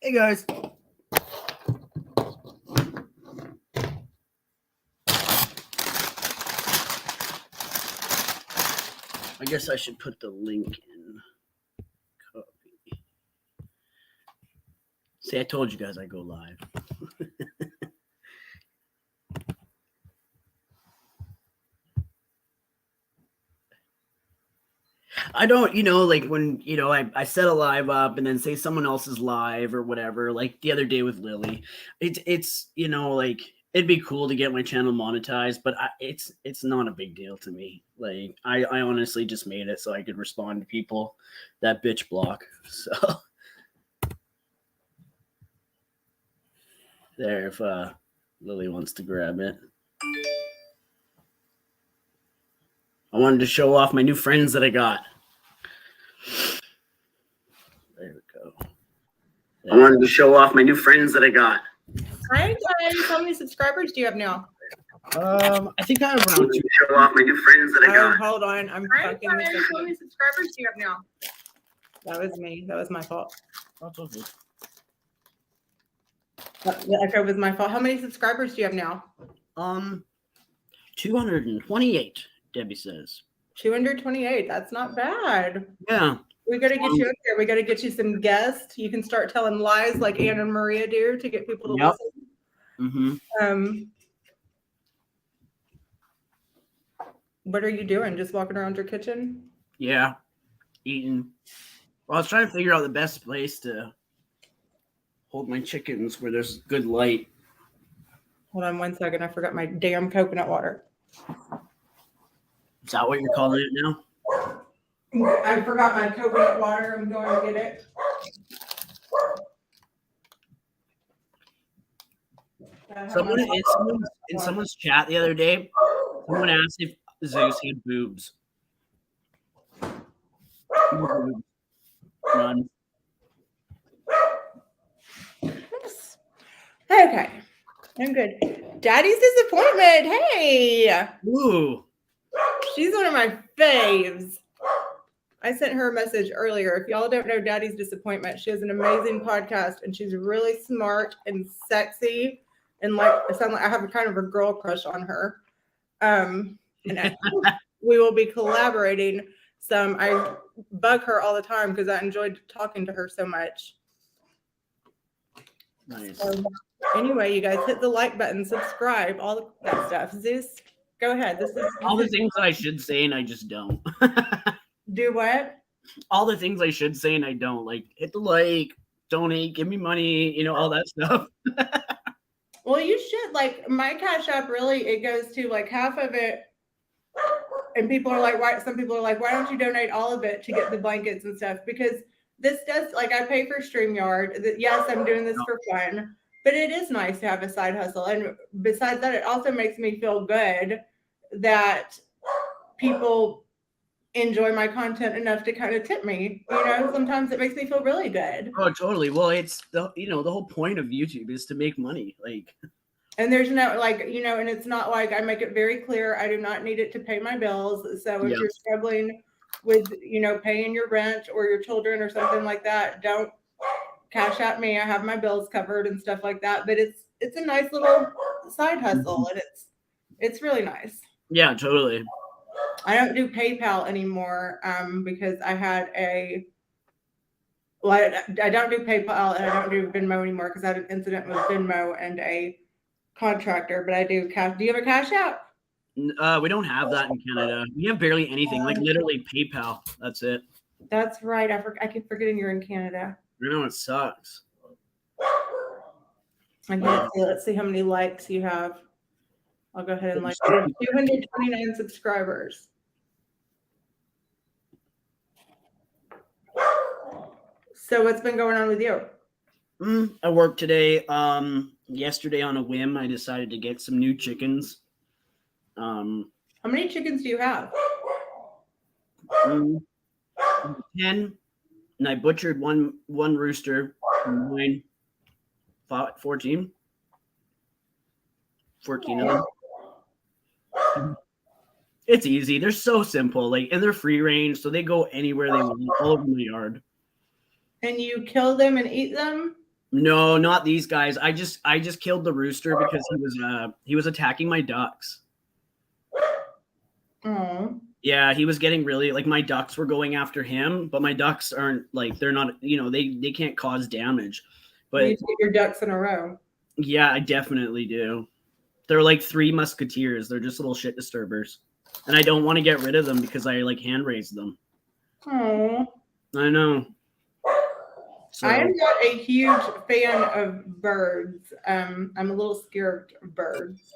Hey guys. I guess I should put the link in. Copy. See, I told you guys I go live. I don't, like when, I set a live up and then say someone else is live or whatever, like the other day with Lily. It's like it'd be cool to get my channel monetized, but it's not a big deal to me. Like I honestly just made it so I could respond to people that bitch block. So there, if Lily wants to grab it. I wanted to show off my new friends that I got. There we go. I wanted to show off my new friends that I got. Hi guys, how many subscribers do you have now? I think I have around 2. Show off my new friends that I got. Hold on, I'm fucking. How many subscribers do you have now? That was me. That was my fault. That's okay. The echo was my fault. How many subscribers do you have now? 228. Debbie says. 228. That's not bad. Yeah. We got to get you up there. We got to get you some guests. You can start telling lies like Anna and Maria do to get people to listen. Mm-hmm. What are you doing? Just walking around your kitchen? Yeah. Eating. Well, I was trying to figure out the best place to hold my chickens where there's good light. Hold on 1 second. I forgot my damn coconut water. Is that what you're calling it now? I forgot my coconut water. I'm going to get it. Someone in someone's chat the other day, someone asked if Zeus had boobs. None. Okay. I'm good. Daddy's disappointment. Hey. Ooh. She's one of my faves. I sent her a message earlier. If y'all don't know Daddy's Disappointment, she has an amazing podcast and she's really smart and sexy. And like, I sound like I have a kind of a girl crush on her. And we will be collaborating some. I bug her all the time because I enjoyed talking to her so much. Nice. So, anyway, you guys hit the like button, subscribe, all that stuff. Zeus, go ahead. This is all the things I should say and I just don't. Do what? All the things I should say and I don't. Like hit the like, donate, give me money, all that stuff. Well, you should. Like my Cash App, really, it goes to like half of it. And people are like, why? Some people are like, why don't you donate all of it to get the blankets and stuff? Because this does, like, I pay for StreamYard. Yes, I'm doing this for fun, but it is nice to have a side hustle. And besides that, it also makes me feel good that people enjoy my content enough to kind of tip me. Sometimes it makes me feel really good. Oh, totally. Well, it's the whole point of YouTube is to make money. Like, and there's no and it's not like, I make it very clear I do not need it to pay my bills. So if you're struggling with paying your rent or your children or something like that, don't Cash App me. I have my bills covered and stuff like that. But it's a nice little side hustle, and it's really nice. Yeah, totally. I don't do PayPal anymore because I had I don't do PayPal and I don't do Venmo anymore because I had an incident with Venmo and a contractor, but I do cash. Do you have a Cash App? We don't have that in Canada. We have barely anything, like literally PayPal. That's it. That's right. I keep forgetting you're in Canada. I know, it sucks. Let's see how many likes you have. I'll go ahead and like 229 subscribers. So what's been going on with you? I worked today. Yesterday on a whim, I decided to get some new chickens. How many chickens do you have? 10, and I butchered one rooster. 9, 14 of them. It's easy. They're so simple, and they're free range, so they go anywhere they want, all over the yard. And you kill them and eat them? No, not these guys. I just killed the rooster because he was attacking my ducks. Oh. Yeah, he was getting really like my ducks were going after him, but my ducks aren't like they're not, they can't cause damage. You But need to get your ducks in a row. yeah, I definitely do. They're like three musketeers. They're just little shit disturbers. And I don't want to get rid of them because I like hand raised them. Oh. I know. So I am not a huge fan of birds. I'm a little scared of birds.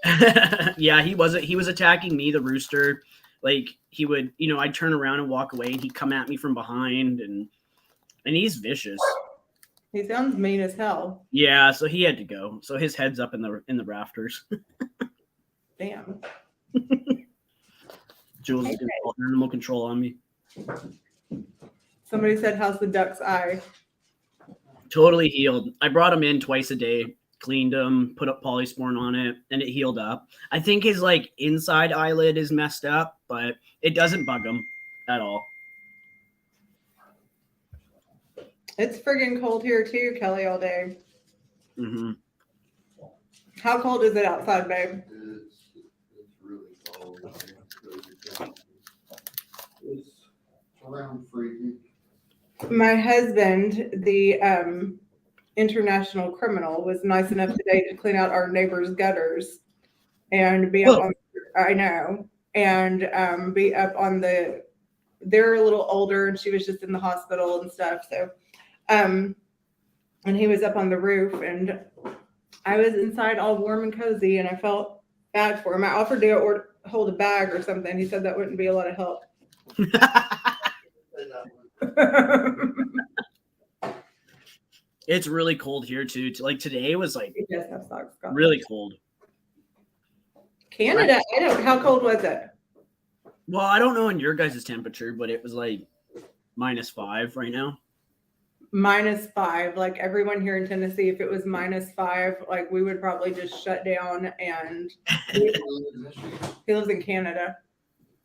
yeah, he was attacking me, the rooster. Like he would, I'd turn around and walk away and he'd come at me from behind and he's vicious. He sounds mean as hell. Yeah, so he had to go. So his head's up in the rafters. Damn. Jules is gonna call animal control on me. Somebody said, "How's the duck's eye?" Totally healed. I brought him in twice a day, cleaned him, put up polysporin on it, and it healed up. I think his like inside eyelid is messed up, but it doesn't bug him at all. It's friggin' cold here too, Kelly, all day. Mm-hmm. How cold is it outside, babe? It's really cold. It's around freezing. My husband, the international criminal, was nice enough today to clean out our neighbor's gutters and be up on. I know, and be up on the. They're a little older, and she was just in the hospital and stuff. So, and he was up on the roof, and I was inside all warm and cozy, and I felt bad for him. I offered to hold a bag or something. He said that wouldn't be a lot of help. It's really cold here too. Like today was like He does have socks, Scott. really cold. Canada, I don't. How cold was it? Well, I don't know in your guys' temperature, but it was like -5 right now. -5. Like everyone here in Tennessee, if it was -5, like we would probably just shut down. And he lives in Canada.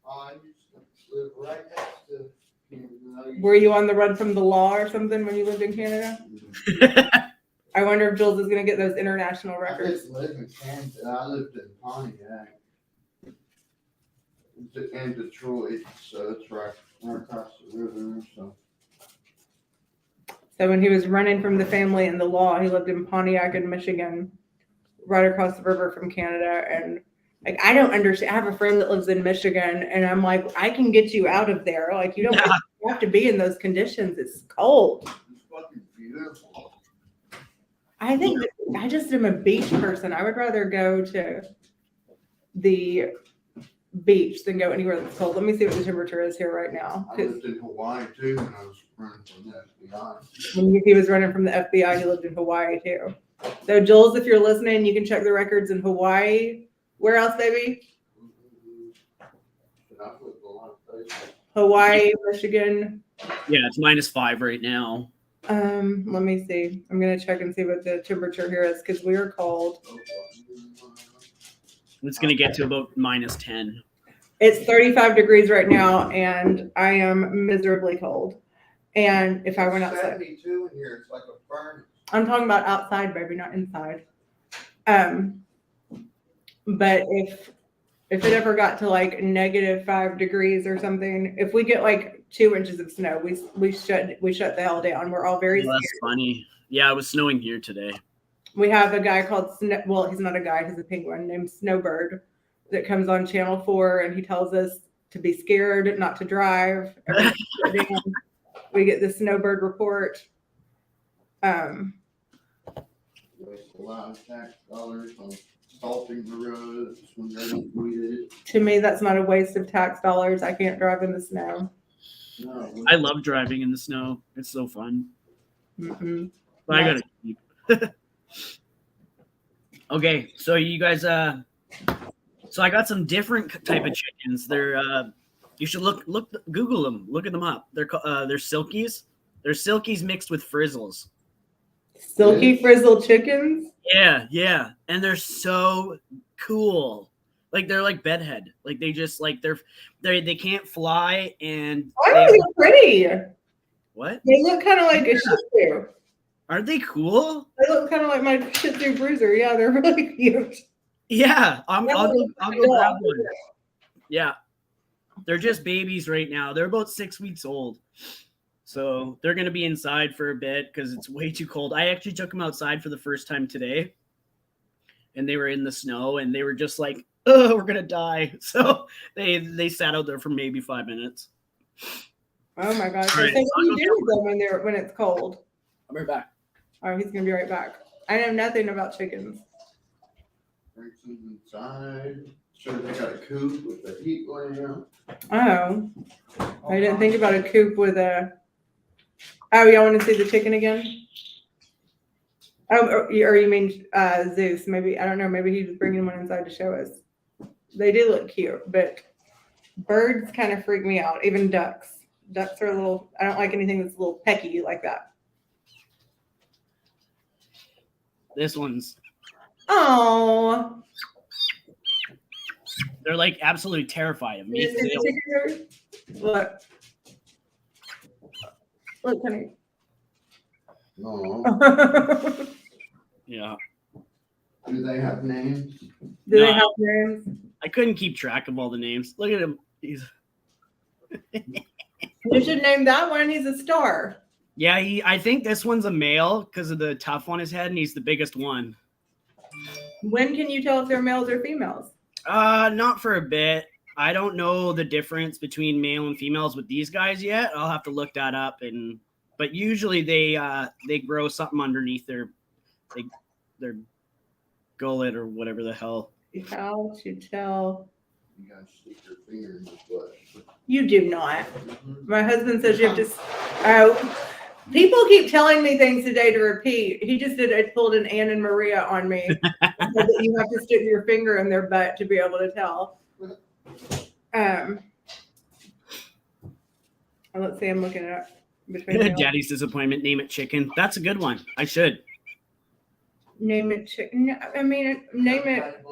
I used to live right next to Canada. Were you on the run from the law or something when you lived in Canada? I wonder if Jules is going to get those international I records. didn't live in Kansas. I lived in Pontiac and Detroit, so it's right across the river. So when he was running from the family and the law, he lived in Pontiac in Michigan, right across the river from Canada. And like, I don't understand. I have a friend that lives in Michigan, and I'm like, I can get you out of there. Like, you don't have to be in those conditions. It's cold. It's fucking beautiful. I think I just am a beach person. I would rather go to the beach than go anywhere that's cold. Let me see what the temperature is here right now. I lived in Hawaii too when I was running from the FBI. When he was running from the FBI, he lived in Hawaii too. So Jules, if you're listening, you can check the records in Hawaii. Where else, baby? I've lived a lot of places. Hawaii, Michigan. Yeah, it's -5 right now. Let me see. I'm gonna check and see what the temperature here is because we are cold. It's gonna get to about -10. It's 35 degrees right now, and I am miserably cold. And if I went outside, 72 in here, it's like a furnace. I'm talking about outside, baby, not inside. But if it ever got to like -5 degrees or something, if we get like 2 inches of snow, we shut the hell down. We're all very Well, that's scared. funny. Yeah, it was snowing here today. We have a guy called well, he's not a guy, he's a penguin named Snowbird that comes on Channel 4, and he tells us to be scared, not to drive. We get the Snowbird report. Waste a lot of tax dollars on salting the roads when they're needed. To me, that's not a waste of tax dollars. I can't drive in the snow. No, I love driving in the snow. It's so fun. Mm-mm. But I gotta keep. Okay, so you guys, so I got some different type of chickens. They're, you should Google them, look at them up. They're silkies. They're silkies mixed with frizzles. Silky frizzled chickens? Yeah, and they're so cool. Like they're like bedhead. Like they just like they can't fly and Why are they pretty? what? They look kind of like a Shih Tzu. Aren't they cool? They look kind of like my Shih Tzu Bruiser. Yeah, they're really cute. Yeah, I'll go grab one. Yeah. Yeah, they're just babies right now. They're about 6 weeks old, so they're gonna be inside for a bit because it's way too cold. I actually took them outside for the first time today, and they were in the snow, and they were just like, "Oh, we're gonna die." So they sat out there for maybe 5 minutes. Oh my gosh! All So right, what do I'll you go do get with them when it's cold? I'll be right back. Oh, he's gonna be right back. I know nothing about chickens. Bring some inside. Sure they got a coop with the heat lamp. Oh, I didn't think about a coop with a. Oh, y'all want to see the chicken again? Oh, or you mean Zeus? Maybe I don't know. Maybe he was bringing one inside to show us. They do look cute, but birds kind of freak me out. Even ducks. Ducks are a little. I don't like anything that's a little pecky like that. This one's. Oh. They're like absolutely terrified of me. You see the chicken bird? Look. Look, honey. No. Yeah. Do they have names? Do they have names? I couldn't keep track of all the names. Look at him. He's. You should name that one. He's a star. Yeah, I think this one's a male because of the tuft on his head, and he's the biggest one. When can you tell if they're males or females? Not for a bit. I don't know the difference between male and females with these guys yet. I'll have to look that up. But usually they grow something underneath their gullet or whatever the hell. How to tell? You gotta stick your finger in his butt. You do not. Mhm. My husband says you have to. Oh, people keep telling me things today to repeat. He just pulled an Ann and Maria on me. Said that you have to stick your finger in their butt to be able to tell. Let's see. I'm looking it up. Between Daddy's disappointment. Name it chicken. That's a good one. I should name it chicken. I mean, name it.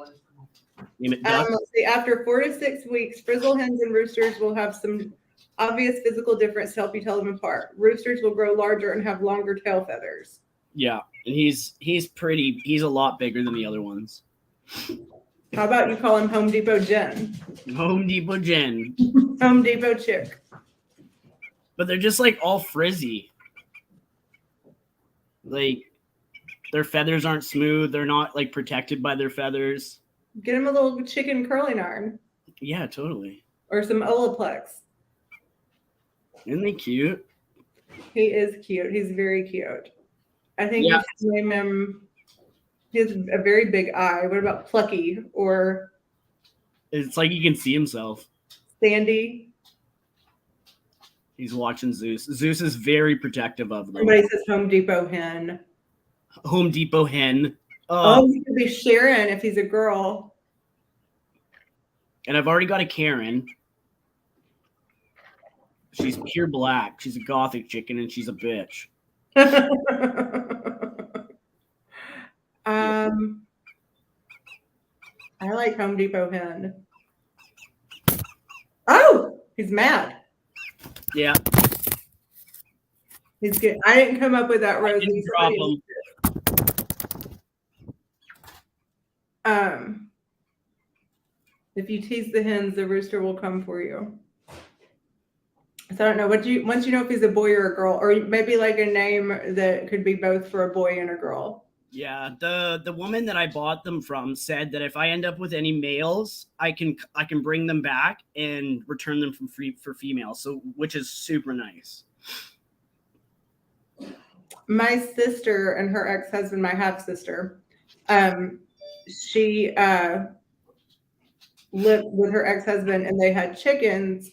name it duck. Let's see. After 4 to 6 weeks, frizzle hens and roosters will have some obvious physical difference to help you tell them apart. Roosters will grow larger and have longer tail feathers. Yeah, and he's pretty. He's a lot bigger than the other ones. How about you call him Home Depot Jen? Home Depot Jen. Home Depot Chick. But they're just like all frizzy. Like their feathers aren't smooth. They're not like protected by their feathers. Get him a little chicken curling iron Yeah, totally. or some Olaplex. Isn't they cute? He is cute. He's very cute. I think Yeah. you should name him. He has a very big eye. What about Plucky or It's like he can see himself. Sandy? He's watching Zeus. Zeus is very protective of them. Somebody says Home Depot hen. Home Depot hen. Oh, he could be Sharon if he's a girl. And I've already got a Karen. She's pure black. She's a gothic chicken, and she's a bitch. I like Home Depot hen. Oh, he's mad. Yeah, He's good. I didn't come up with that, I Rosie. didn't drop Somebody him. if you tease the hens, the rooster will come for you. So I don't know. Once you know if he's a boy or a girl, or maybe like a name that could be both for a boy and a girl. Yeah, the woman that I bought them from said that if I end up with any males, I can bring them back and return them for females. So which is super nice. My sister and her ex-husband, my half-sister, she lived with her ex-husband and they had chickens,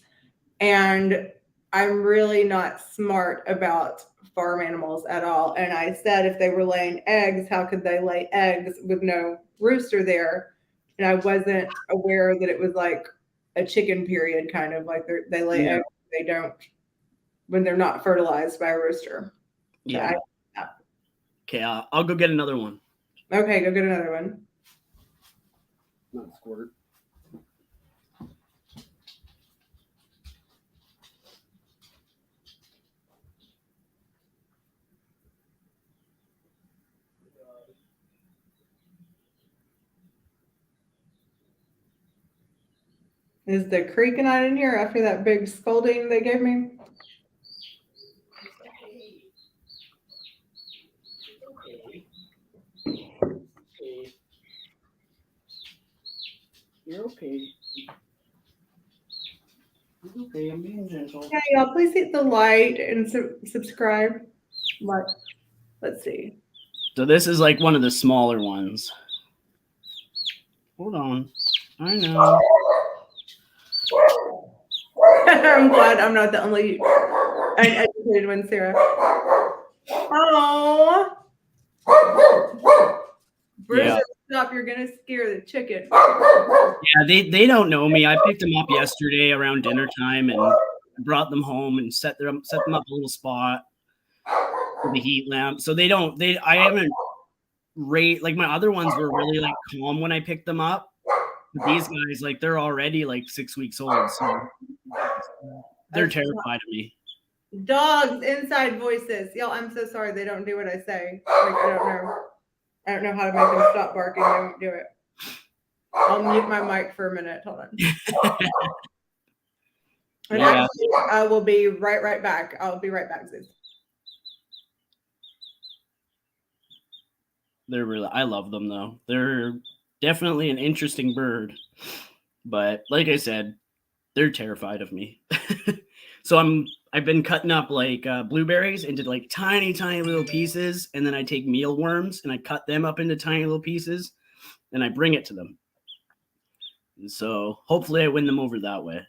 and I'm really not smart about farm animals at all. And I said if they were laying eggs, how could they lay eggs with no rooster there? And I wasn't aware that it was like a chicken period, kind of like they lay eggs, they don't when they're not fertilized by a rooster. So Yeah. Okay, I'll go get another one. Okay, go get another one. Not squirt. Is the creaking on in here after that big scolding they gave me? You're okay. It's okay. I'm being gentle. Yeah, y'all, please hit the like and subscribe. Like, let's see. So this is like one of the smaller ones. Hold on. I know. I'm glad I'm not the only uneducated one, Sarah. Oh. Bruiser, stop. You're going to scare the chicken. Yeah, they don't know me. I picked them up yesterday around dinner time and brought them home and set them up a little spot with the heat lamp. So I haven't like my other ones were really like calm when I picked them up. But these guys, like they're already like 6 weeks old. So they're terrified of me. Dogs, inside voices. Y'all, I'm so sorry they don't do what I say. Like, I don't know how to make them stop barking. They won't do it. I'll mute my mic for a minute. Hold on. And Yeah. actually, I will be right back. I'll be right back, Zeus. I love them though. They're definitely an interesting bird. But like I said, they're terrified of me. So I've been cutting up like blueberries into like tiny little pieces, and then I take mealworms and I cut them up into tiny little pieces, and I bring it to them. And so hopefully I win them over that way.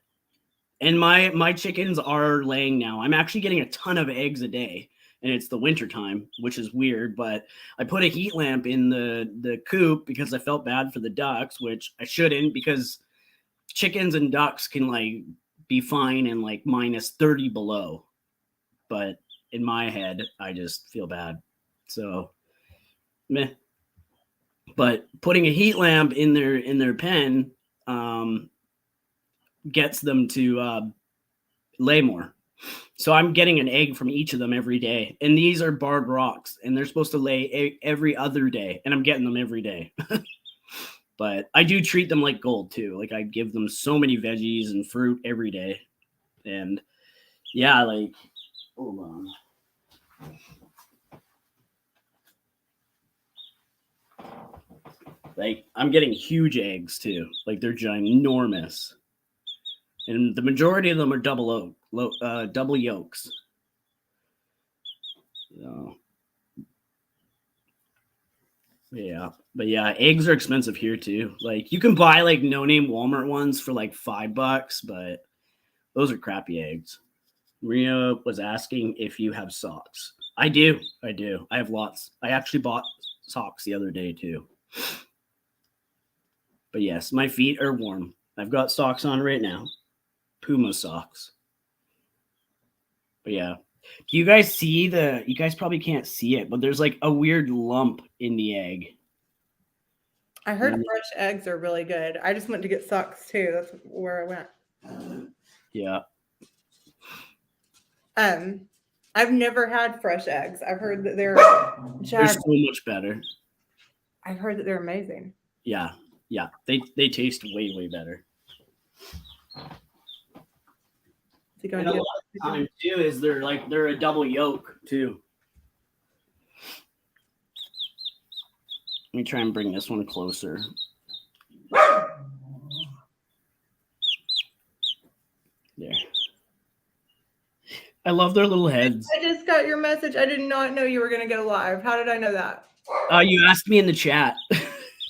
And my chickens are laying now. I'm actually getting a ton of eggs a day, and it's the winter time, which is weird. But I put a heat lamp in the coop because I felt bad for the ducks, which I shouldn't, because chickens and ducks can like be fine in like minus 30 below, but in my head I just feel bad. So meh. But putting a heat lamp in their pen gets them to lay more. So I'm getting an egg from each of them every day, and these are barred rocks, and they're supposed to lay every other day, and I'm getting them every day. But I do treat them like gold too. Like I give them so many veggies and fruit every day. And yeah, like, hold on. Like I'm getting huge eggs too. Like they're ginormous. And the majority of them are double yolks. So, yeah, but yeah, eggs are expensive here too. Like you can buy like no-name Walmart ones for like $5, but those are crappy eggs. Maria was asking if you have socks. I do. I have lots. I actually bought socks the other day too. But yes, my feet are warm. I've got socks on right now. Puma socks. But yeah. Do you guys see you guys probably can't see it, but there's like a weird lump in the egg. I heard fresh eggs are really good. I just went to get socks too. That's where I went. Yeah. I've never had fresh eggs. I've heard that they're so much better. I've heard that they're amazing. Yeah. They taste way better. And a lot of time too is they're a double yolk too. Let me try and bring this one closer. There. I love their little heads. I just got your message. I did not know you were going to go live. How did I know that? You asked me in the chat.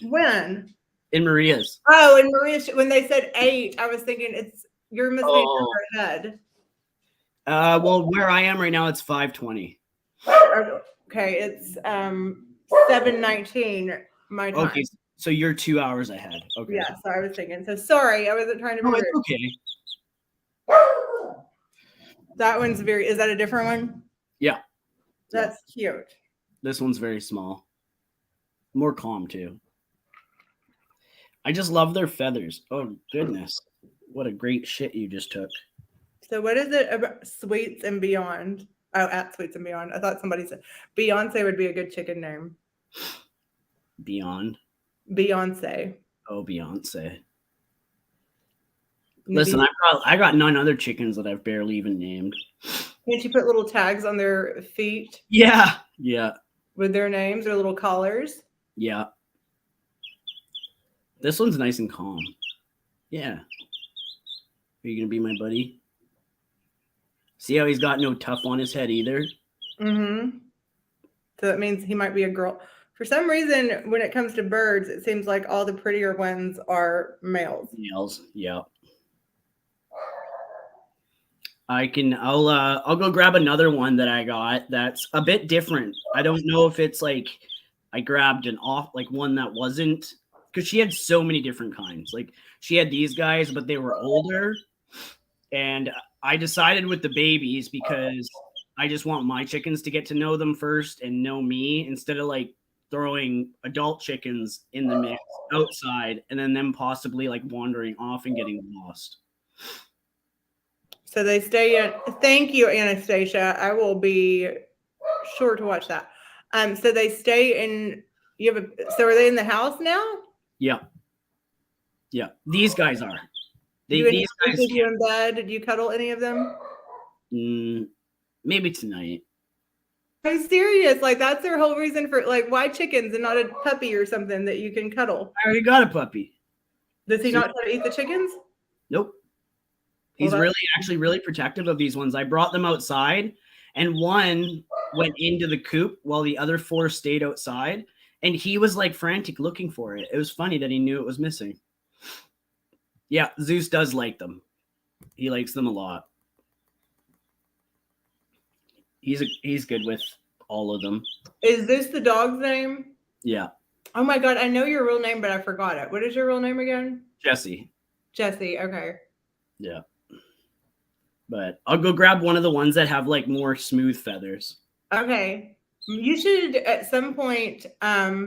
When? In Maria's. Oh, in Maria's. When they said 8, I was thinking you're must be ahead. Well, where I am right now, it's 5:20. Okay, it's 7:19 my time. Okay, so you're 2 hours ahead. Okay. Yeah, so I was thinking. So sorry, I wasn't trying to be rude. It's okay. That one's is that a different one? Yeah. That's cute. This one's very small. More calm too. I just love their feathers. Oh goodness. What a great shit you just took. So what is it about Sweets and Beyond? Oh, at Sweets and Beyond. I thought somebody said Beyonce would be a good chicken name. Beyond? Beyonce. Oh, Beyonce. Listen, I got 9 other chickens that I've barely even named. Can't you put little tags on their feet Yeah. with their names or little collars? Yeah. This one's nice and calm. Yeah. Are you gonna be my buddy? See how he's got no tuff on his head either? Mm-hmm. So that means he might be a girl. For some reason, when it comes to birds, it seems like all the prettier ones are males. Males, yeah. I'll go grab another one that I got that's a bit different. I don't know if it's like I grabbed one that wasn't, because she had so many different kinds. Like she had these guys, but they were older. And I decided with the babies because I just want my chickens to get to know them first and know me instead of like throwing adult chickens in the mix outside and then them possibly like wandering off and getting lost. So they stay in. Thank you, Anastasia. I will be sure to watch that. So they stay in. So are they in the house now? Yeah. These guys are. These guys. Did you in bed? Did you cuddle any of them? Maybe tonight. I'm serious. Like that's their whole reason for like why chickens and not a puppy or something that you can cuddle. I already got a puppy. Does he not try to eat the chickens? Nope. He's really protective of these ones. I brought them outside and one went into the coop while the other 4 stayed outside. And he was like frantic looking for it. It was funny that he knew it was missing. Yeah, Zeus does like them. He likes them a lot. He's good with all of them. Is this the dog's name? Yeah. Oh my God, I know your real name, but I forgot it. What is your real name again? Jesse. Jesse, okay. Yeah. But I'll go grab one of the ones that have like more smooth feathers. Okay. You should at some point, I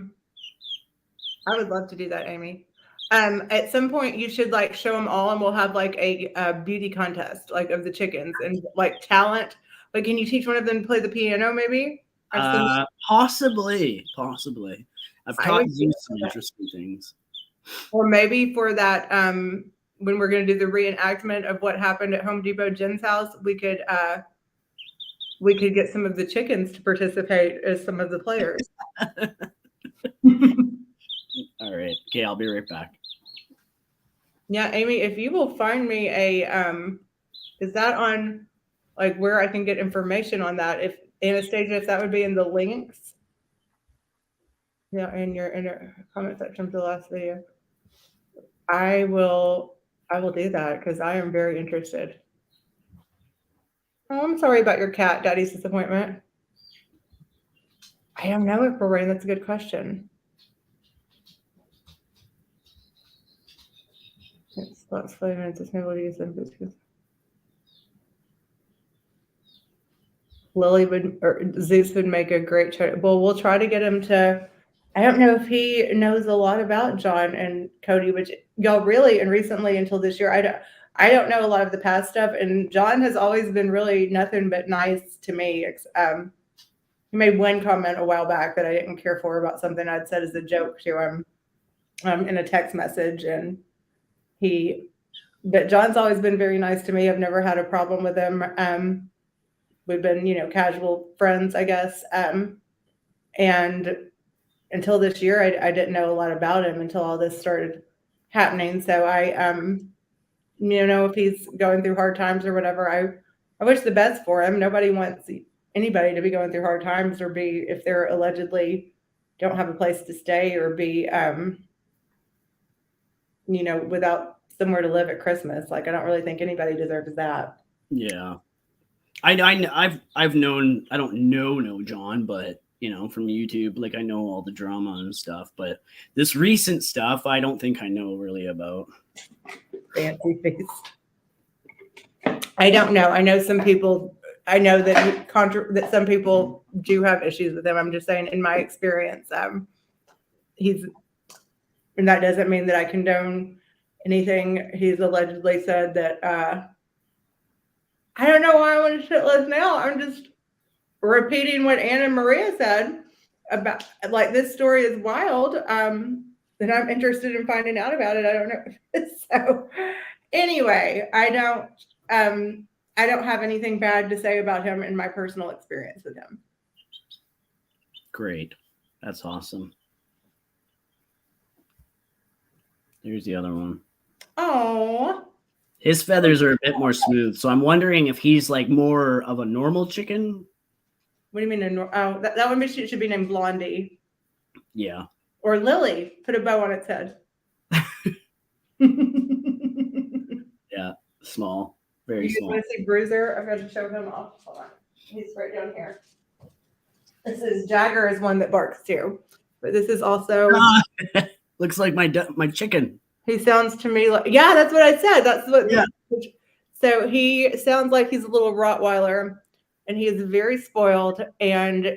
would love to do that, Amy. At some point you should like show them all and we'll have like a beauty contest like of the chickens and like talent. Like, can you teach one of them to play the piano maybe? Possibly. I've taught Zeus some interesting things. Or maybe for that, when we're going to do the reenactment of what happened at Home Depot Jen's house, we could get some of the chickens to participate as some of the players. All right. Okay, I'll be right back. Yeah, Amy, if you will find me a, is that on like where I can get information on that? If Anastasia, if that would be in the links. Yeah, in your comment section of the last video. I will do that because I am very interested. Oh, I'm sorry about your cat, Daddy's disappointment. I don't know if we're rain. That's a good question. It's about 5 minutes. It's never to use them. Lily Zeus would make a great choice. Well, we'll try to get him to. I don't know if he knows a lot about John and Cody, which y'all really and recently until this year, I don't know a lot of the past stuff. And John has always been really nothing but nice to me. He made one comment a while back that I didn't care for about something I'd said as a joke to him in a text message, and but John's always been very nice to me. I've never had a problem with him. We've been, casual friends, I guess. And until this year, I didn't know a lot about him until all this started happening. So I, if he's going through hard times or whatever, I wish the best for him. Nobody wants anybody to be going through hard times or if they're allegedly don't have a place to stay or be, without somewhere to live at Christmas. Like, I don't really think anybody deserves that. Yeah. I've known, I don't know John, but from YouTube, like I know all the drama and stuff, but this recent stuff, I don't think I know really about. Fancy face. I don't know. I know some people, I know that some people do have issues with him. I'm just saying in my experience, and that doesn't mean that I condone anything he's allegedly said that, I don't know why I want to shit list now. I'm just repeating what Anna Maria said about, like, this story is wild. And I'm interested in finding out about it. I don't know. So Anyway, I don't have anything bad to say about him in my personal experience with him. Great. That's awesome. Here's the other one. Oh. His feathers are a bit more smooth, so I'm wondering if he's like more of a normal chicken. What do you mean? That one should be named Blondie. Yeah. Or Lily. Put a bow on its head. Yeah. Small. Very You small. want to see Bruiser? I'm going to show him off. Hold on. He's right down here. This is Jagger is one that barks too. But this is also... Looks like my chicken. He sounds to me like... Yeah, that's what I said. That's what... Yeah. So he sounds like he's a little Rottweiler. And he is very spoiled. And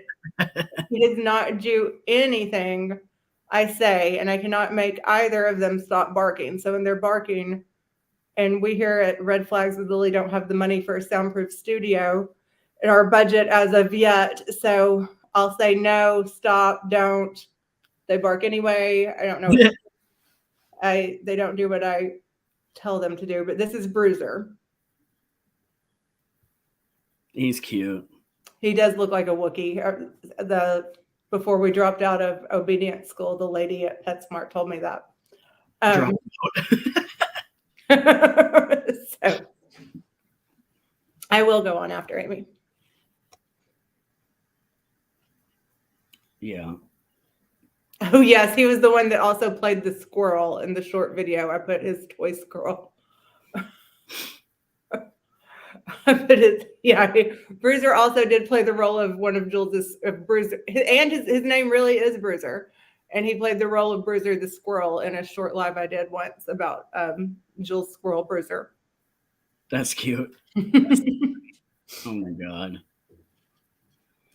he does not do anything I say. And I cannot make either of them stop barking. So when they're barking... And we here at Red Flags with Lily don't have the money for a soundproof studio in our budget as of yet. So I'll say no, stop, don't. They bark anyway. I don't know. They don't do what I tell them to do. But this is Bruiser. He's cute. He does look like a Wookiee. Before we dropped out of obedience school, the lady at PetSmart told me that. So I will go on after Amy. Yeah. Oh yes, he was the one that also played the squirrel in the short video. I put his toy squirrel. Bruiser also did play the role of one of Jules's Bruiser, and his name really is Bruiser. And he played the role of Bruiser the squirrel in a short live I did once about Jules Squirrel Bruiser. That's cute. Oh my God.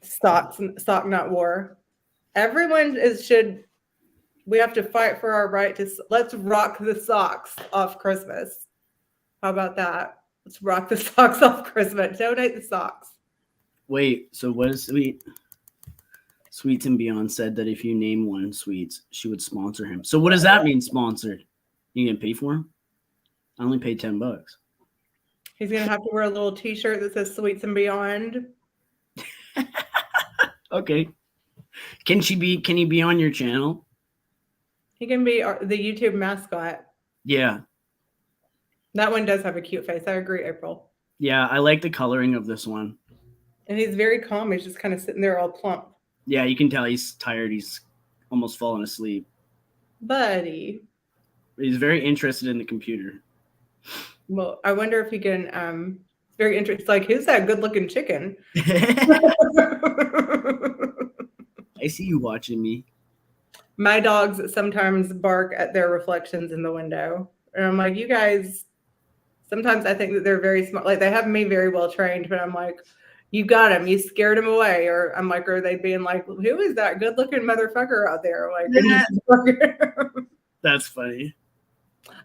Sock not war. Everyone we have to fight for our right to, let's rock the socks off Christmas. How about that? Let's rock the socks off Christmas. Donate the socks. Wait, so what is Sweets and Beyond said that if you name one Sweets, she would sponsor him. So what does that mean, sponsored? You gonna pay for him? I only paid $10. He's gonna have to wear a little T-shirt that says Sweets and Beyond. Okay. Can he be on your channel? He can be the YouTube mascot. Yeah. That one does have a cute face. I agree, April. Yeah, I like the coloring of this one. And he's very calm. He's just kind of sitting there all plump. Yeah, you can tell he's tired. He's almost fallen asleep. Buddy. He's very interested in the computer. Well, I wonder if he can, very interesting. Like, who's that good looking chicken? I see you watching me. My dogs sometimes bark at their reflections in the window. And I'm like, you guys, sometimes I think that they're very smart. Like, they have me very well trained, but I'm like, you got him. You scared him away. Or I'm like, are they being like, who is that good looking motherfucker out there? Like, That's funny.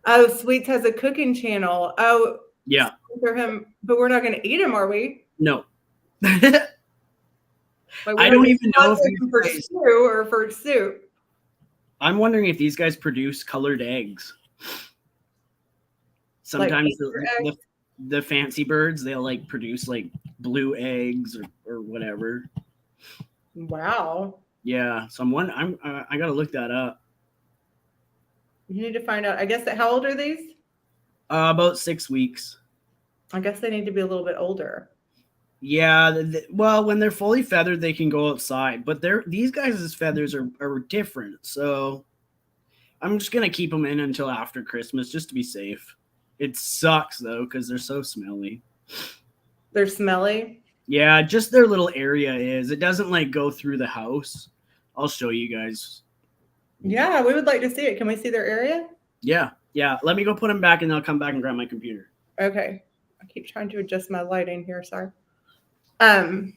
Oh, Sweets has a cooking channel. Oh, yeah. For him, but we're not going to eat him, are we? No. Like, I don't even know if he's for stew or for soup. I'm wondering if these guys produce colored eggs. Sometimes like the fancy birds, they'll like produce like blue eggs or whatever. Wow. Yeah. So I got to look that up. You need to find out. I guess how old are these? About 6 weeks. I guess they need to be a little bit older. Yeah. Well, when they're fully feathered, they can go outside, but these guys' feathers are different. So I'm just going to keep them in until after Christmas just to be safe. It sucks though, because they're so smelly. They're smelly? Yeah, just their little area is. It doesn't like go through the house. I'll show you guys. Yeah, we would like to see it. Can we see their area? Yeah. Let me go put them back and I'll come back and grab my computer. Okay. I keep trying to adjust my lighting here. Sorry. Her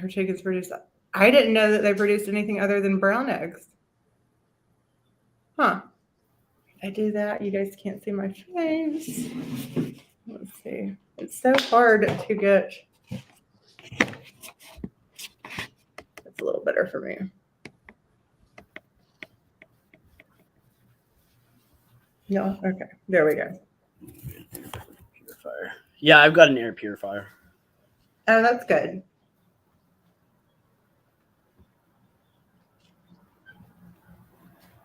chickens produce. I didn't know that they produced anything other than brown eggs. Huh. I do that. You guys can't see my face. Let's see. It's so hard to get. It's a little better for me. No, okay, there we go. Purifier. Yeah, I've got an air purifier. Oh, that's good.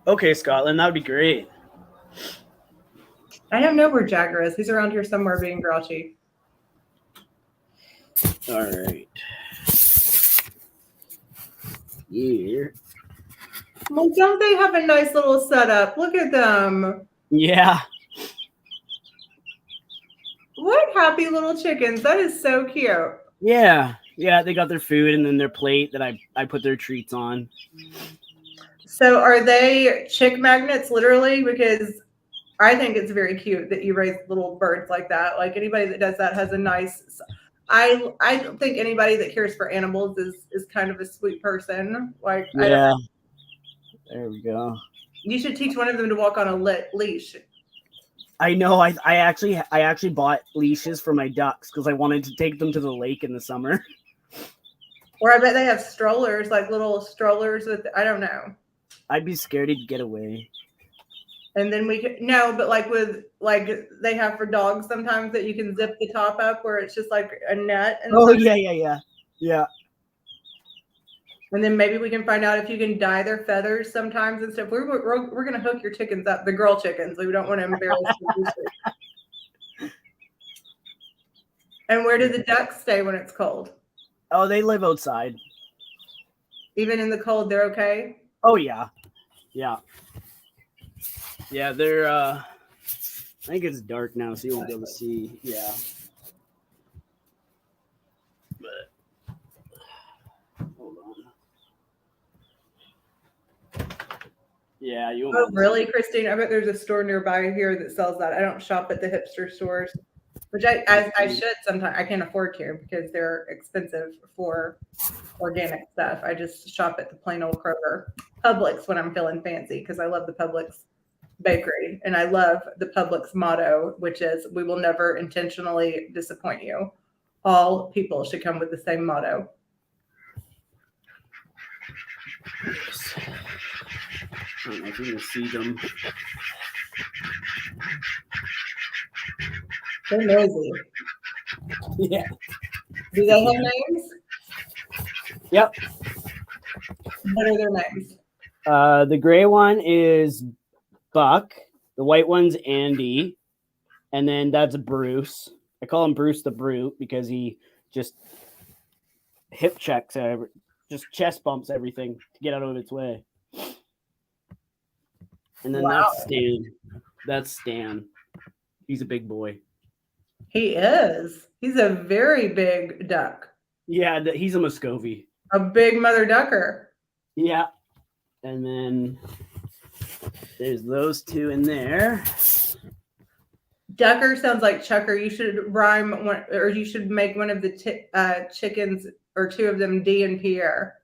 Okay, Scotland, that would be great. I don't know where Jagger is. He's around here somewhere being grouchy. All right. Yeah. Well, don't they have a nice little setup? Look at them. Yeah. What happy little chickens. That is so cute. Yeah. Yeah, they got their food and then their plate that I put their treats on. So are they chick magnets literally? Because I think it's very cute that you raise little birds like that. Like anybody that does that has a nice I don't think anybody that cares for animals is kind of a sweet person. Like Yeah. There we go. You should teach one of them to walk on a leash. I know. I actually bought leashes for my ducks because I wanted to take them to the lake in the summer. Or I bet they have strollers, like little strollers with I don't know. I'd be scared he'd get away. And then we could no, but like they have for dogs sometimes that you can zip the top up where it's just like a net. And oh yeah. And then maybe we can find out if you can dye their feathers sometimes and stuff. We're gonna hook your chickens up, the girl chickens. We don't want to embarrass them. And where do the ducks stay when it's cold? Oh, they live outside. Even in the cold, they're okay? Oh yeah. Yeah. Yeah, they're I think it's dark now, so you won't be able to see. Yeah. But hold on. Yeah, you won't. Oh, really, Christine? I bet there's a store nearby here that sells that. I don't shop at the hipster stores, which I should sometimes. I can't afford to because they're expensive for organic stuff. I just shop at the plain old Kroger. Publix when I'm feeling fancy because I love the Publix bakery and I love the Publix motto, which is we will never intentionally disappoint you. All people should come with the same motto. I don't know if you can see them. They're noisy. Yeah. Do they have names? Yep. What are their names? The gray one is Buck. The white one's Andy. And then that's Bruce. I call him Bruce the Brute because he just hip checks, just chest bumps everything to get out of its way. And then that's Stan. That's Stan. He's a big boy. He is. He's a very big duck. Yeah, he's a Muscovy. A big mother ducker. Yeah. And then there's those two in there. Ducker sounds like Chucker. You should rhyme one, or you should make one of the chickens or two of them D and Pierre.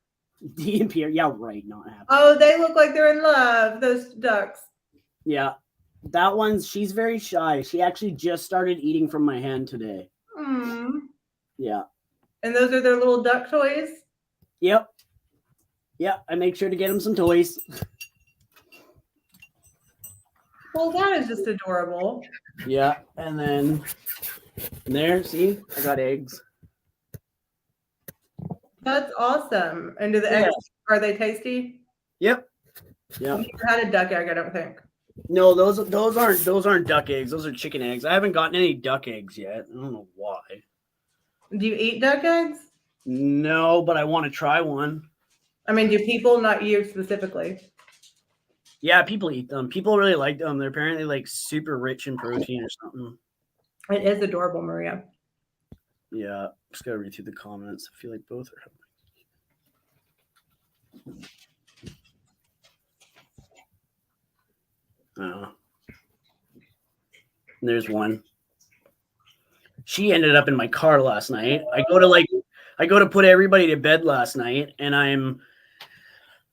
D and Pierre, yeah, right. Not happening. Oh, they look like they're in love. Those ducks. Yeah, that one's. She's very shy. She actually just started eating from my hand today. Yeah. And those are their little duck toys. Yep. Yeah, I make sure to get them some toys. Well, that is just adorable. Yeah, and then there, see, I got eggs. That's awesome. And do the eggs, are they tasty? Yep. Yeah. I've never had a duck egg, I don't think. No, those aren't duck eggs. Those are chicken eggs. I haven't gotten any duck eggs yet. I don't know why. Do you eat duck eggs? No, but I want to try one. I mean, do people, not you specifically? Yeah, people eat them. People really like them. They're apparently like super rich in protein or something. It is adorable, Maria. Yeah, just gotta read through the comments. I feel like both are helping. There's one. She ended up in my car last night. I go to put everybody to bed last night, and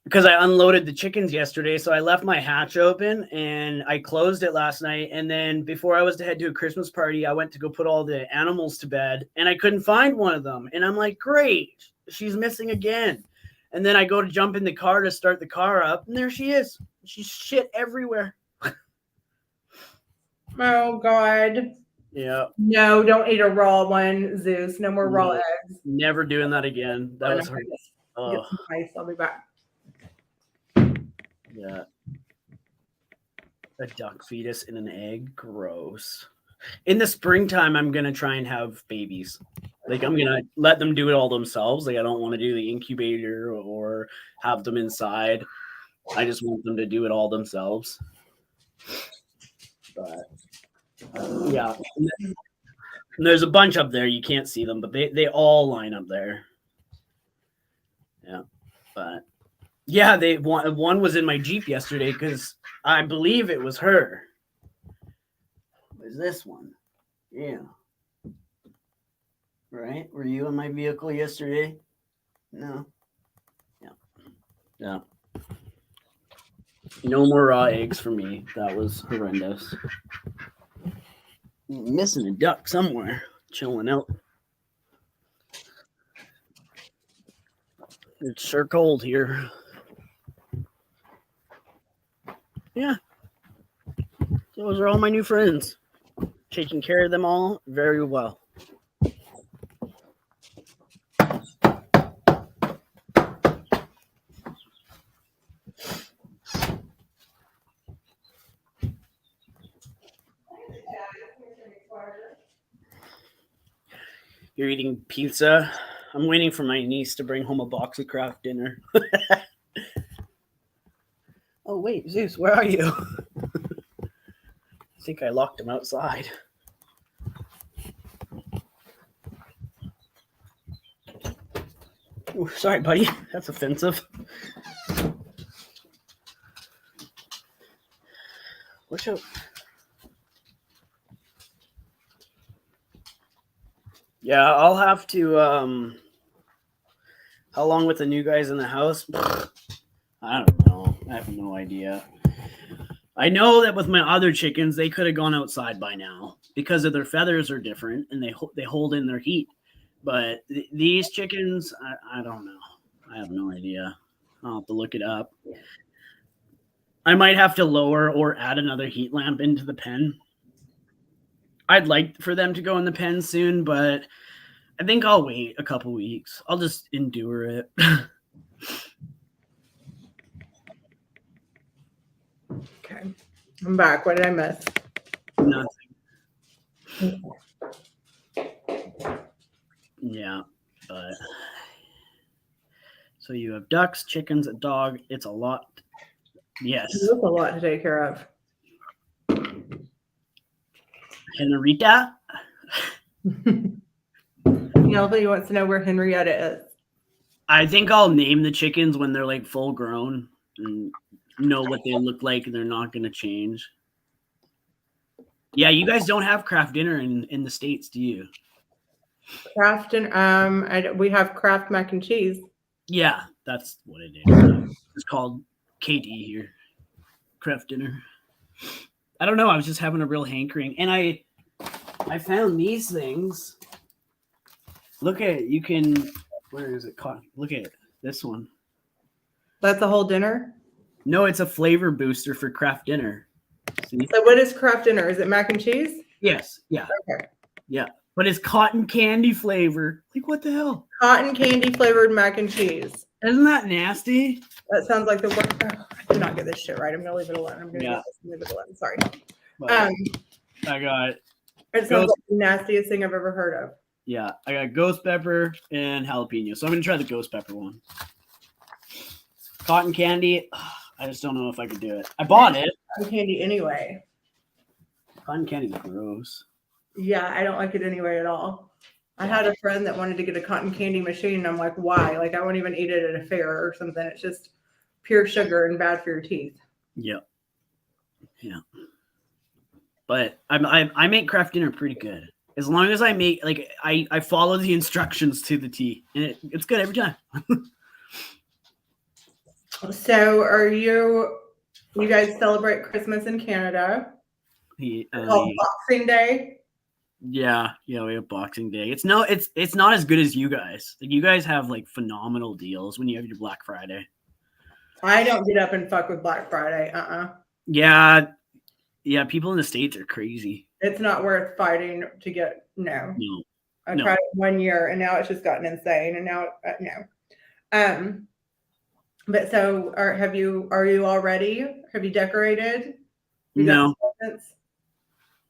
because I unloaded the chickens yesterday, so I left my hatch open and I closed it last night. And then before I was to head to a Christmas party, I went to go put all the animals to bed and I couldn't find one of them. And I'm like, great, she's missing again. And then I go to jump in the car to start the car up, and there she is. She's shit everywhere. Oh God. Yeah. No, don't eat a raw one, Zeus. No more raw No, eggs. never doing that again. That Oh, was no, her. get Oh, some ice. I'll be back. yeah. A duck fetus in an egg. Gross. In the springtime, I'm gonna try and have babies. Like I'm gonna let them do it all themselves. Like I don't want to do the incubator or have them inside. I just want them to do it all themselves. But yeah, and there's a bunch up there. You can't see them, but they all line up there. Yeah, but yeah, they one was in my Jeep yesterday because I believe it was her. Was this one? Yeah. Right? Were you in my vehicle yesterday? No. Yeah. Yeah. No more raw eggs for me. That was horrendous. Missing a duck somewhere, chilling out. It's sure cold here. Yeah. Those are all my new friends. Taking care of them all very well. You're eating pizza. I'm waiting for my niece to bring home a box of Kraft dinner. Oh, wait, Zeus, where are you? I think I locked him outside. Ooh, sorry, buddy. That's offensive. Watch out. Yeah, I'll have to. How long with the new guys in the house? I don't know. I have no idea. I know that with my other chickens, they could have gone outside by now because of their feathers are different and they hold in their heat. But these chickens, I don't know. I have no idea. I'll have to look it up. I might have to lower or add another heat lamp into the pen. I'd like for them to go in the pen soon, but I think I'll wait a couple weeks. I'll just endure it. Okay. I'm back. What did I miss? Nothing. Yeah, but so you have ducks, chickens, a dog. It's a lot. Yes. That's a lot to take care of. Henrietta. Nobody wants to know where Henrietta is. I think I'll name the chickens when they're like full grown and know what they look like, and they're not going to change. Yeah, you guys don't have Kraft dinner in the States, do you? Kraft and we have Kraft mac and cheese. Yeah, that's what it is. It's called KD here. Kraft dinner. I don't know. I was just having a real hankering, and I found these things. Look at it. You can. Where is it caught? Look at it. This one. That's a whole dinner? No, it's a flavor booster for Kraft dinner. See? So what is Kraft dinner? Is it mac and cheese? Yes. Yeah. Okay. Yeah. But it's cotton candy flavor. Like, what the hell? Cotton candy flavored mac and cheese. Isn't that nasty? That sounds like the worst. Oh, I did not get this shit right. I'm gonna leave it alone. I'm gonna leave it alone. Sorry. But I got it sounds like the nastiest thing I've ever heard of. Yeah, I got ghost pepper and jalapeno. So I'm gonna try the ghost pepper one. Cotton candy. I just don't know if I could do it. I bought it. Cotton candy anyway. Cotton candy's gross. Yeah, I don't like it anyway at all. I had a friend that wanted to get a cotton candy machine, and I'm like, why? Like, I won't even eat it at a fair or something. It's just pure sugar and bad for your teeth. Yeah. Yeah. But I make Kraft dinner pretty good. As long as I make, like, I follow the instructions to the T, and it's good every time. So are you guys celebrate Christmas in Canada? Boxing Day? Yeah, we have Boxing Day. It's not as good as you guys. Like, you guys have like phenomenal deals when you have your Black Friday. I don't get up and fuck with Black Friday. Yeah, Yeah, people in the States are crazy. It's not worth fighting to get. No. No. I No. tried it 1 year and now it's just gotten insane. And now, no. But so are you all ready? Have you decorated? You got No. presents?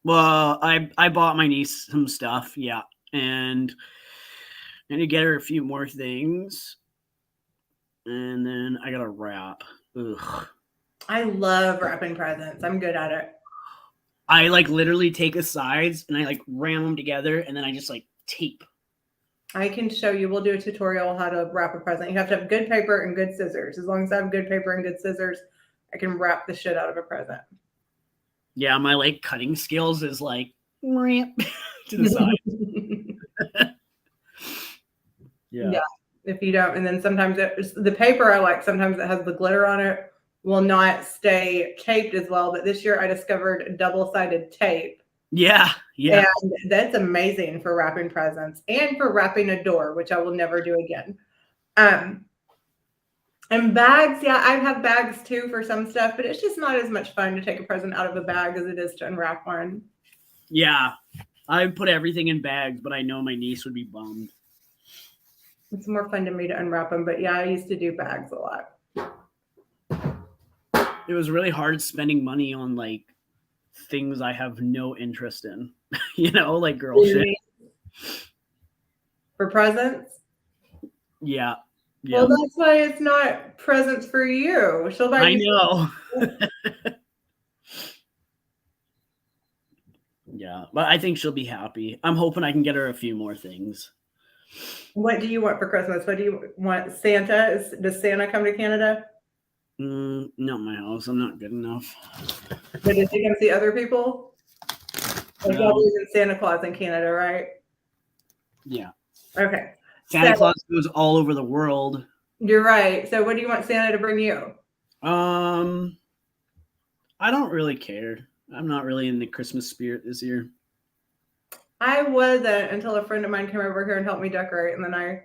Well, I bought my niece some stuff, yeah, and I need to get her a few more things, and then I gotta wrap. Ugh. I love wrapping presents. I'm good at it. I like literally take the sides and I like ram them together, and then I just like tape. I can show you. We'll do a tutorial how to wrap a present. You have to have good paper and good scissors. As long as I have good paper and good scissors, I can wrap the shit out of a present. Yeah, my like cutting skills is like ramp to the side. Yeah. If you don't, and then sometimes the paper I like, sometimes it has the glitter on it, will not stay taped as well. But this year I discovered double-sided tape. Yeah. And that's amazing for wrapping presents and for wrapping a door, which I will never do again. And bags, yeah, I have bags too for some stuff, but it's just not as much fun to take a present out of a bag as it is to unwrap one. Yeah. I put everything in bags, but I know my niece would be bummed. It's more fun to me to unwrap them, but yeah, I used to do bags a lot. It was really hard spending money on like things I have no interest in, like girl shit. For presents? Yeah. Well, that's why it's not presents for you. She'll buy you. I know. Yeah, but I think she'll be happy. I'm hoping I can get her a few more things. What do you want for Christmas? What do you want? Santa? Does Santa come to Canada? Not my house. I'm not good enough. But did you come see other people? Like y'all live in Santa Claus in Canada, right? Yeah. Okay. Santa Claus goes all over the world. You're right. So what do you want Santa to bring you? I don't really care. I'm not really in the Christmas spirit this year. I wasn't until a friend of mine came over here and helped me decorate, and then I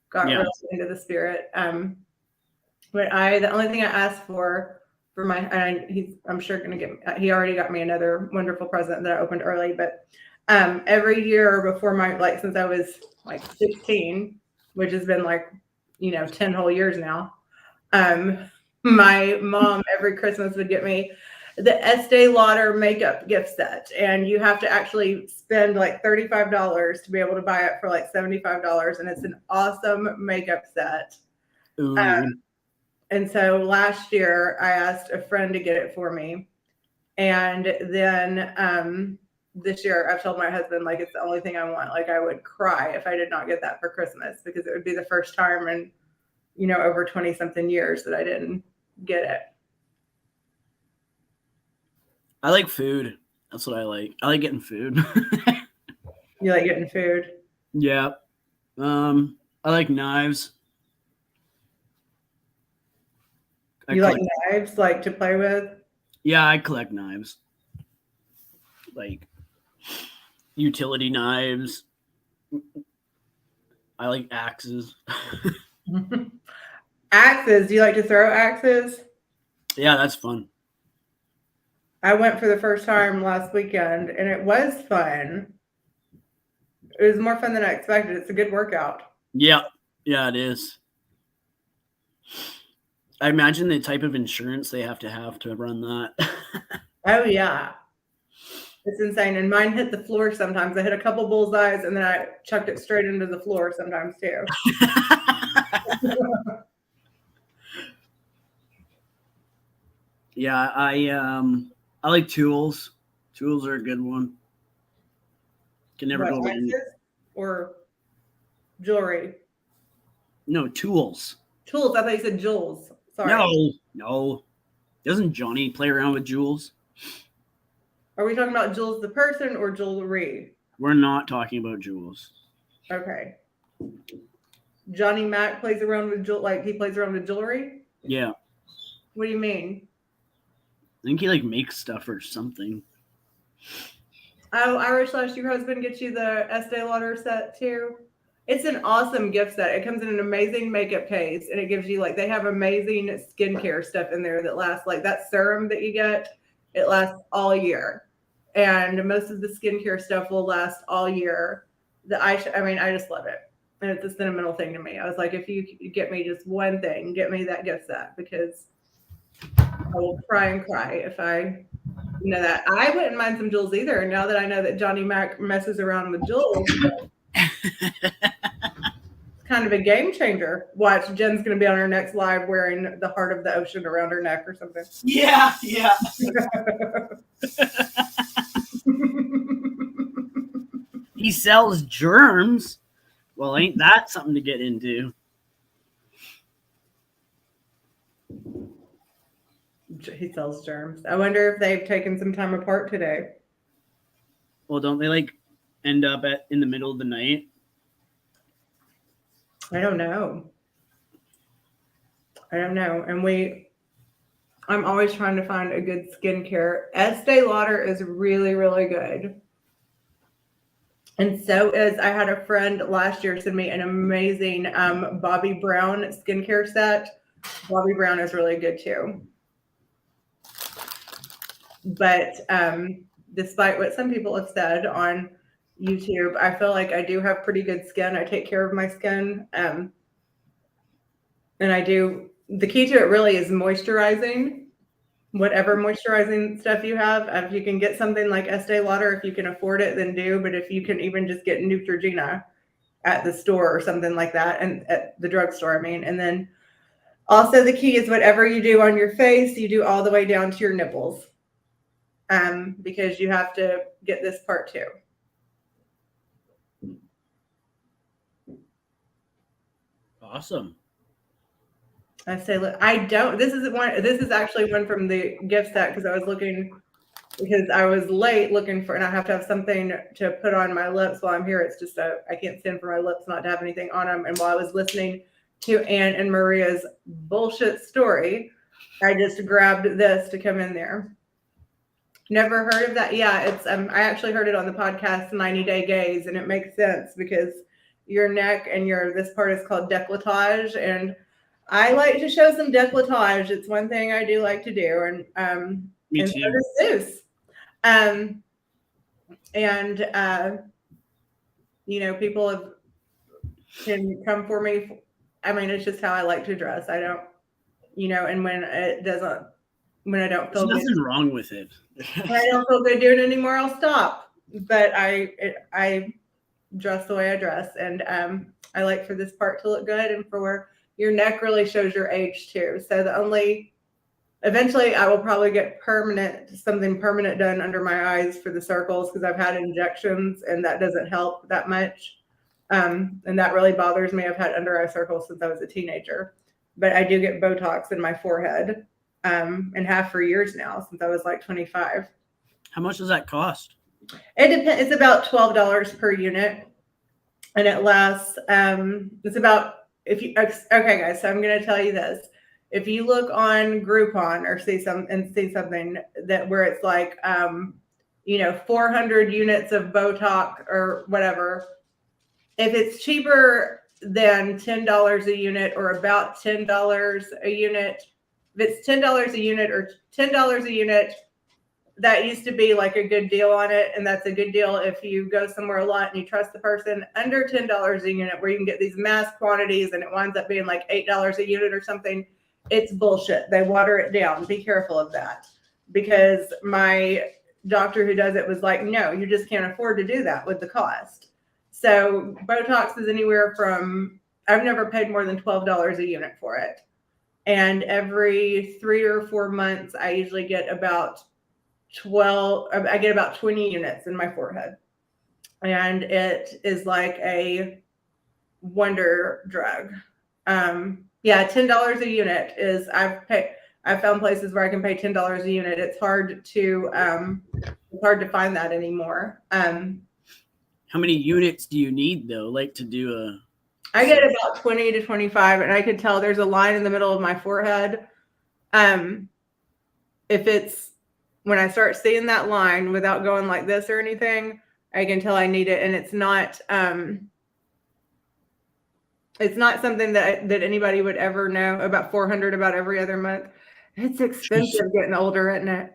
got really into the spirit. But the only thing I asked for my, I'm sure gonna get, he already got me another wonderful present that I opened early, but every year before since I was like 16, which has been 10 whole years now, my mom every Christmas would get me the Estee Lauder makeup gift set, and you have to actually spend like $35 to be able to buy it for like $75, and it's an awesome makeup set. And so last year I asked a friend to get it for me, and then this year I've told my husband it's the only thing I want. I would cry if I did not get that for Christmas, because it would be the first time in over 20 something years that I didn't get it. I like food. That's what I like. I like getting food. You like getting food? Yeah. I like knives. You like knives, to play with? Yeah, I collect knives. Like utility knives. I like axes. Axes? Do you like to throw axes? Yeah, that's fun. I went for the first time last weekend, and it was fun. It was more fun than I expected. It's a good workout. Yeah, it is. I imagine the type of insurance they have to run that. Oh, yeah. It's insane. And mine hit the floor sometimes. I hit a couple bullseyes, and then I chucked it straight into the floor sometimes, too. Yeah, I like tools. Tools are a good one. Can never go wrong. Or jewelry? No, tools. Tools. I thought you said jewels. Sorry. No. Doesn't Johnny play around with jewels? Are we talking about jewels the person or jewelry? We're not talking about jewels. Okay. Johnny Mac plays around with he plays around with jewelry? Yeah. What do you mean? I think he makes stuff or something. Oh, Irish Lush, your husband gets you the Estee Lauder set too? It's an awesome gift set. It comes in an amazing makeup case, and it gives you they have amazing skincare stuff in there that lasts. That serum that you get It lasts all year. And most of the skincare stuff will last all year. I mean, I just love it. And it's a sentimental thing to me. I was like, if you get me just one thing, get me that gift set, because I will cry and cry if I know that. I wouldn't mind some jewels either. Now that I know that Johnny Mac messes around with jewels, it's kind of a game changer. Watch, Jen's going to be on her next live wearing the heart of the ocean around her neck or something. Yeah. He sells germs. Well, ain't that something to get into? He sells germs. I wonder if they've taken some time apart today. Well, don't they like end up in the middle of the night? I don't know. And I'm always trying to find a good skincare. Estee Lauder is really, really good. And so I had a friend last year send me an amazing Bobbi Brown skincare set. Bobbi Brown is really good too. But despite what some people have said on YouTube, I feel like I do have pretty good skin. I take care of my skin. And I do. The key to it really is moisturizing. Whatever moisturizing stuff you have, if you can get something like Estee Lauder, if you can afford it, then do. But if you can even just get Neutrogena at the store or something like that, and at the drugstore, I mean. And then also the key is whatever you do on your face, you do all the way down to your nipples, because you have to get this part too. Awesome. I say, look, I don't. This is actually one from the gift set, because I was looking, because I was late looking for, and I have to have something to put on my lips while I'm here. It's just I can't stand for my lips not to have anything on them. And while I was listening to Ann and Maria's bullshit story, I just grabbed this to come in there. Never heard of that? Yeah, it's I actually heard it on the podcast 90 Day Gaze, and it makes sense because your neck and this part is called décolletage, and I like to show some décolletage. It's one thing I do like to do, and Me and too. so does Zeus. People can come for me. I mean, it's just how I like to dress. I don't, and when I don't feel There's good, nothing wrong with it. when I don't feel good doing it anymore, I'll stop. But I dress the way I dress, and I like for this part to look good, and for where your neck really shows your age too. So eventually I will probably get something permanent done under my eyes for the circles, because I've had injections and that doesn't help that much. And that really bothers me. I've had under eye circles since I was a teenager, but I do get Botox in my forehead, and have for years now, since I was like 25. How much does that cost? It depends. It's about $12 per unit, and it lasts. It's about okay, guys. So I'm going to tell you this: if you look on Groupon or see something that where it's like 400 units of Botox or whatever, if it's cheaper than $10 a unit or about $10 a unit, if it's $10 a unit or $10 a unit, that used to be like a good deal on it. And that's a good deal if you go somewhere a lot and you trust the person. Under $10 a unit, where you can get these mass quantities and it winds up being like $8 a unit or something, it's bullshit. They water it down. Be careful of that, because my doctor who does it was like, no, you just can't afford to do that with the cost. So Botox is anywhere from, I've never paid more than $12 a unit for it. And every 3 or 4 months, I usually get about 20 units in my forehead. And it is like a wonder drug. $10 a unit is, I've found places where I can pay $10 a unit. It's hard to find that anymore. How many units do you need though? Like to do I get about 20 to 25, and I could tell there's a line in the middle of my forehead. When I start seeing that line without going like this or anything, I can tell I need it. And it's not something that anybody would ever know. About $400 about every other month. It's expensive getting older, isn't it?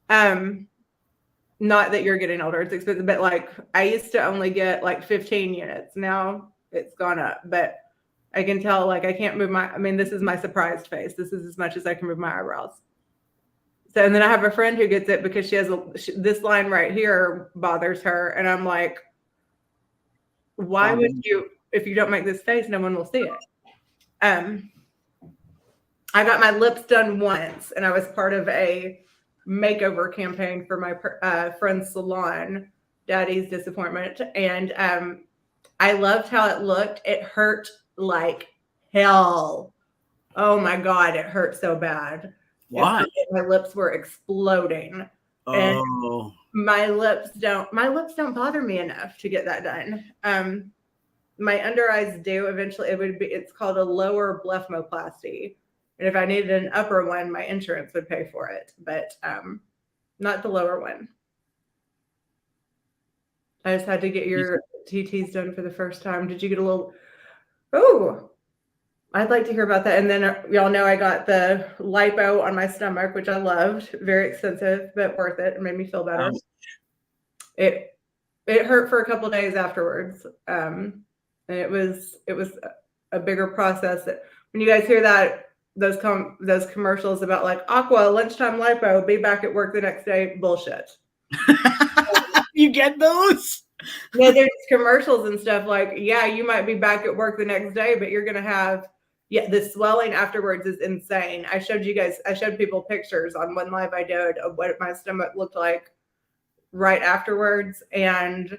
Not that you're getting older, it's expensive, but like I used to only get like 15 units. Now it's gone up, but I can tell like I can't move this is my surprised face. This is as much as I can move my eyebrows. So, and then I have a friend who gets it because she has this line right here bothers her. And I'm like, why would you, if you don't make this face, no one will see it. I got my lips done once and I was part of a makeover campaign for my friend's salon, Daddy's Disappointment. And I loved how it looked. It hurt like hell. Oh my God, it hurt so bad. Why? My lips were exploding. Oh. And my lips don't bother me enough to get that done. My under eyes do eventually. It's called a lower blepharoplasty. And if I needed an upper one, my insurance would pay for it, but not the lower one. I just had to get your TTs done for the first time. Did you get a little? Oh, I'd like to hear about that. And then y'all know I got the lipo on my stomach, which I loved. Very expensive, but worth it. It made me feel better. It hurt for a couple of days afterwards. And it was a bigger process. When you guys hear that, those commercials about like Aqua lunchtime lipo, be back at work the next day, bullshit. You get those? Yeah, there's commercials and stuff like, yeah, you might be back at work the next day, but you're gonna have the swelling afterwards is insane. I showed people pictures on one live I did of what my stomach looked like right afterwards, and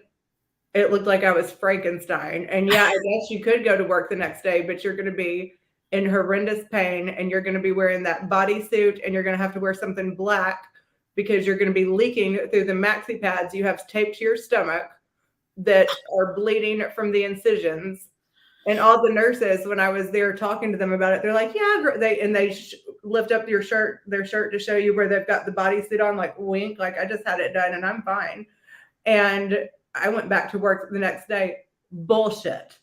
it looked like I was Frankenstein. And yeah, I guess you could go to work the next day, but you're gonna be in horrendous pain, and you're going to be wearing that bodysuit, and you're going to have to wear something black because you're going to be leaking through the maxi pads you have taped to your stomach that are bleeding from the incisions. And all the nurses, when I was there talking to them about it, they're like, yeah, they lift up their shirt to show you where they've got the bodysuit on, like wink, like I just had it done and I'm fine. And I went back to work the next day. Bullshit.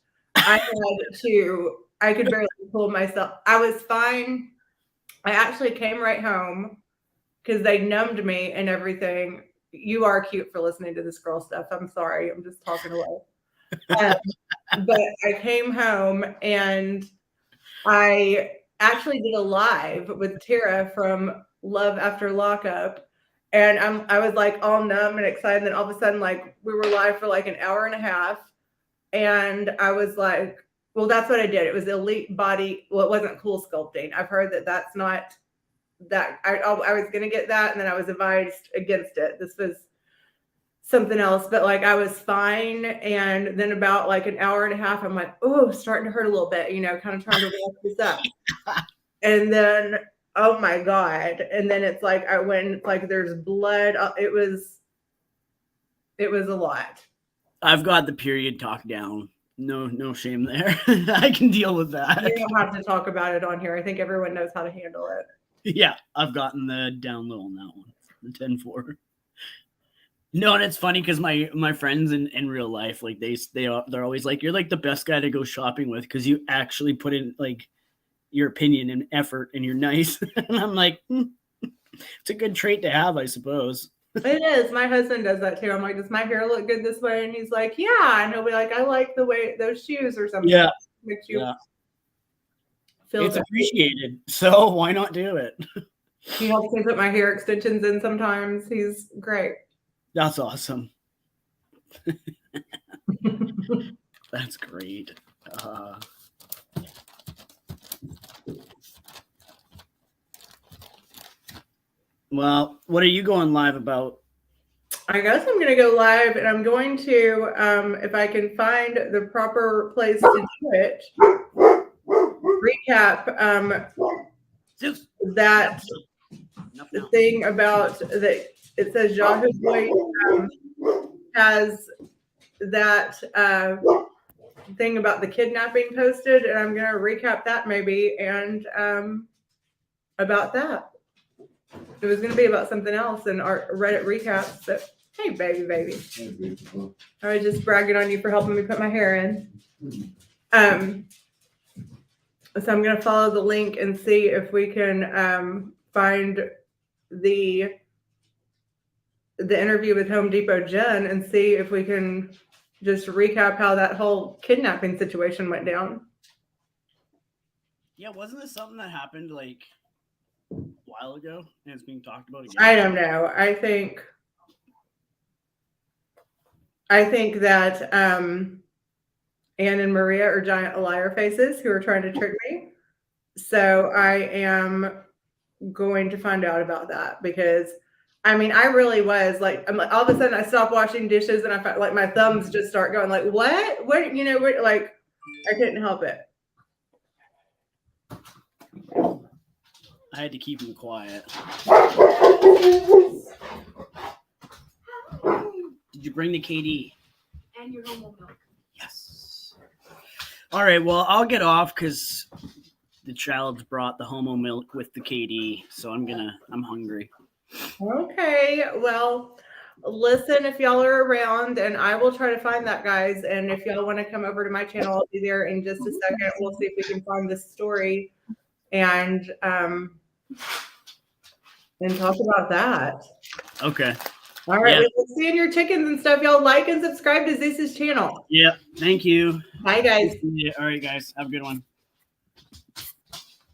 I could barely pull myself. I was fine. I actually came right home because they numbed me and everything. You are cute for listening to this girl stuff. I'm sorry. I'm just talking away. But I came home and I actually did a live with Tara from Love After Lockup. And I was like all numb and excited. And then all of a sudden, like we were live for like an hour and a half. And I was like, well, that's what I did. It was elite body. Well, it wasn't cool sculpting. I've heard that that's not that. I was going to get that. And then I was advised against it. This was something else. But like I was fine. And then about like an hour and a half, I'm like, oh, starting to hurt a little bit, kind of trying to walk this up. And then, oh my God. And then it's like, there's blood. It was a lot. I've got the period talk down. No shame there. I can deal with that. You don't have to talk about it on here. I think everyone knows how to handle it. Yeah, I've gotten the down low on that one. The 10-4. No, and it's funny because my friends in real life, like they're always like, you're like the best guy to go shopping with because you actually put in like your opinion and effort and you're nice. And I'm like, it's a good trait to have, I suppose. It is. My husband does that too. I'm like, does my hair look good this way? And he's like, yeah. And he'll be like, I like the way those shoes or something. Yeah. Makes you feel it's good. Appreciated. So why not do it? He helps me put my hair extensions in sometimes. He's great. That's awesome. That's great. Well, what are you going live about? I guess I'm going to go live, and I'm going to, if I can find the proper place to do it, recap that the thing about that. It says Yahoo Boy has that thing about the kidnapping posted, and I'm going to recap that maybe, and about that. It was going to be about something else in our Reddit recap. So, hey, baby. I was just bragging on you for helping me put my hair in. So I'm going to follow the link and see if we can find the the interview with Home Depot Jen and see if we can just recap how that whole kidnapping situation went down. Yeah, wasn't this something that happened like a while ago and it's being talked about again? I don't know. I think that Anne and Maria are giant liar faces who are trying to trick me. So I am going to find out about that because I mean, I really was like, I'm like, all of a sudden I stopped washing dishes and I felt like my thumbs just start going like, what, like I couldn't help it. I had to keep him quiet. Did you bring the KD? And your normal milk. Yes. All right, well, I'll get off because the child's brought the homo milk with the KD, so I'm hungry. Okay, well, listen, if y'all are around, and I will try to find that, guys. And if y'all want to come over to my channel, I'll be there in just a second. We'll see if we can find this story and talk about that. Okay. All right, Yeah. we'll see in your chickens and stuff. Y'all like and subscribe to Zeus's channel. Yeah. Thank you. Bye, guys. Yeah. All right, guys. Have a good one.